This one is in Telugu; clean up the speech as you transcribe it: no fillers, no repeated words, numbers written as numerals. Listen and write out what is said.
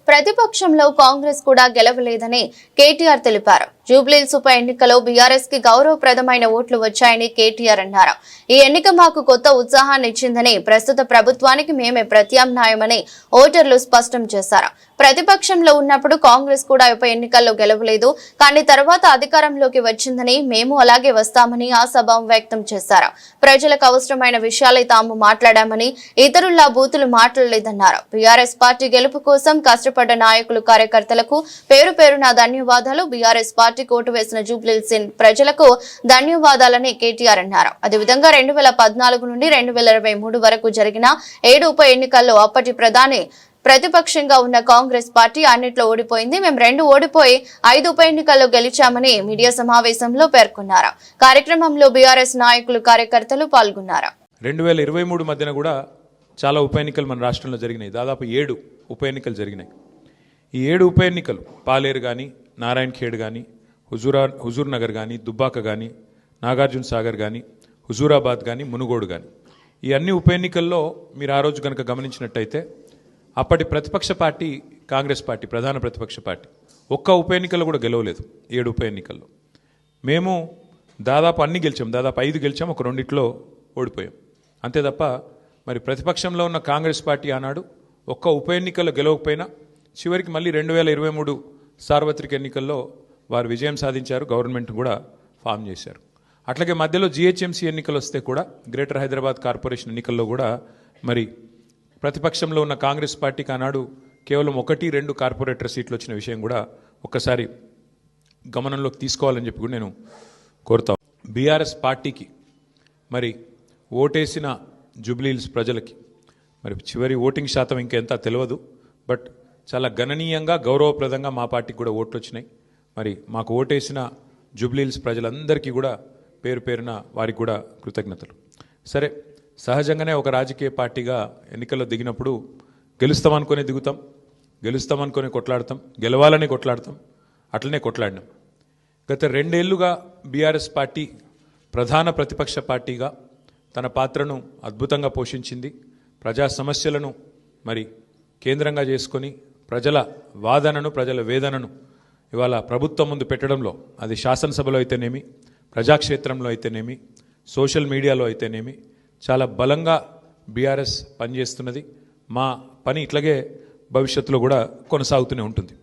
ప్రతిపక్షంలో కాంగ్రెస్ కూడా గెలవలేదని కేటీఆర్ తెలిపారు. జూబ్లీహిల్స్ ఉప ఎన్నికలో బీఆర్ఎస్ కి గౌరవప్రదమైన ఓట్లు వచ్చాయని కేటీఆర్ అన్నారు. ఈ ఎన్నిక మాకు కొత్త ఉత్సాహాన్ని ఇచ్చిందని, ప్రస్తుత ప్రభుత్వానికి మేమే ప్రత్యామ్నాయమని ఓటర్లు స్పష్టం చేశారు. ప్రతిపక్షంలో ఉన్నప్పుడు కాంగ్రెస్ కూడా ఉప ఎన్నికల్లో గెలవలేదు, కానీ తర్వాత అధికారంలోకి వచ్చిందని, మేము అలాగే వస్తామని ఆశాభావం వ్యక్తం చేశారు. ప్రజలకు అవసరమైన విషయాలే తాము మాట్లాడామని, ఇతరుల్లా బూతులు మాట్లాడలేదన్నారు. బీఆర్ఎస్ పార్టీ గెలుపు కోసం కష్టపడ్డ నాయకులు, కార్యకర్తలకు పేరు పేరున ధన్యవాదాలు. బీఆర్ఎస్ పార్టీ ఓటు వేసిన జూబ్లీహిల్స్ ప్రజలకు ధన్యవాదాలని కేటీఆర్ అన్నారు. అదేవిధంగా 2014 నుండి 2023 వరకు జరిగిన 7 ఉప ఎన్నికల్లో అప్పటి ప్రతిపక్షంగా ఉన్న కాంగ్రెస్ పార్టీ అన్నిట్లో ఓడిపోయింది. మేము 2 ఓడిపోయి 5 ఉప ఎన్నికల్లో గెలిచామని మీడియా సమావేశంలో పేర్కొన్నారు. కార్యక్రమంలో బీఆర్ఎస్ నాయకులు, కార్యకర్తలు పాల్గొన్నారు. 2023 మధ్యన కూడా చాలా ఉప ఎన్నికలు మన రాష్ట్రంలో జరిగినాయి. దాదాపు 7 ఉప ఎన్నికలు జరిగినాయి. ఈ 7 ఉప ఎన్నికలు పాలేరు కానీ, నారాయణ ఖేడ్ కానీ, హుజూర్ నగర్ కానీ, దుబ్బాక కానీ, నాగార్జున సాగర్ కానీ, హుజూరాబాద్ కానీ, మునుగోడు కానీ, ఈ అన్ని ఉప ఎన్నికల్లో మీరు ఆ రోజు కనుక గమనించినట్టయితే అప్పటి ప్రతిపక్ష పార్టీ కాంగ్రెస్ పార్టీ, ప్రధాన ప్రతిపక్ష పార్టీ, ఒక్క ఉప ఎన్నికల్లో కూడా గెలవలేదు. 7 ఉప ఎన్నికల్లో మేము దాదాపు అన్ని గెలిచాం. దాదాపు 5 గెలిచాం, ఒక 2 ఓడిపోయాం అంతే తప్ప. మరి ప్రతిపక్షంలో ఉన్న కాంగ్రెస్ పార్టీ ఆనాడు ఒక్క ఉప ఎన్నికల్లో గెలవకపోయినా చివరికి మళ్ళీ 2023 సార్వత్రిక ఎన్నికల్లో వారు విజయం సాధించారు, గవర్నమెంట్ కూడా ఫామ్ చేశారు. అట్లాగే మధ్యలో జిహెచ్ఎంసీ ఎన్నికలు వస్తే కూడా, గ్రేటర్ హైదరాబాద్ కార్పొరేషన్ ఎన్నికల్లో కూడా మరి ప్రతిపక్షంలో ఉన్న కాంగ్రెస్ పార్టీకి ఆనాడు కేవలం 1-2 కార్పొరేటర్ సీట్లు వచ్చిన విషయం కూడా ఒక్కసారి గమనంలోకి తీసుకోవాలని చెప్పి కూడా నేను కోరుతాను. బీఆర్ఎస్ పార్టీకి మరి ఓటేసిన జూబ్లీహిల్స్ ప్రజలకి మరి చివరి ఓటింగ్ శాతం ఇంకెంత తెలియదు, బట్ చాలా గణనీయంగా, గౌరవప్రదంగా మా పార్టీకి కూడా ఓట్లు వచ్చినాయి. మరి మాకు ఓటేసిన జూబ్లీహిల్స్ ప్రజలందరికీ కూడా పేరు పేరున వారికి కూడా కృతజ్ఞతలు. సరే, సహజంగానే ఒక రాజకీయ పార్టీగా ఎన్నికల్లో దిగినప్పుడు గెలుస్తామనుకొని దిగుతాం, గెలుస్తామనుకొని కొట్లాడతాం, గెలవాలని కొట్లాడతాం, అట్లనే కొట్లాడినాం. గత 2 ఏళ్లుగా బీఆర్ఎస్ పార్టీ ప్రధాన ప్రతిపక్ష పార్టీగా తన పాత్రను అద్భుతంగా పోషించింది. ప్రజా సమస్యలను మరి కేంద్రంగా చేసుకొని ప్రజల వాదనను, ప్రజల వేదనను ఇవాళ ప్రభుత్వం ముందు పెట్టడంలో, అది శాసనసభలో అయితేనేమి, ప్రజాక్షేత్రంలో అయితేనేమి, సోషల్ మీడియాలో అయితేనేమి చాలా బలంగా బీఆర్ఎస్ పనిచేస్తున్నది. మా పని ఇట్లాగే భవిష్యత్తులో కూడా కొనసాగుతూనే ఉంటుంది.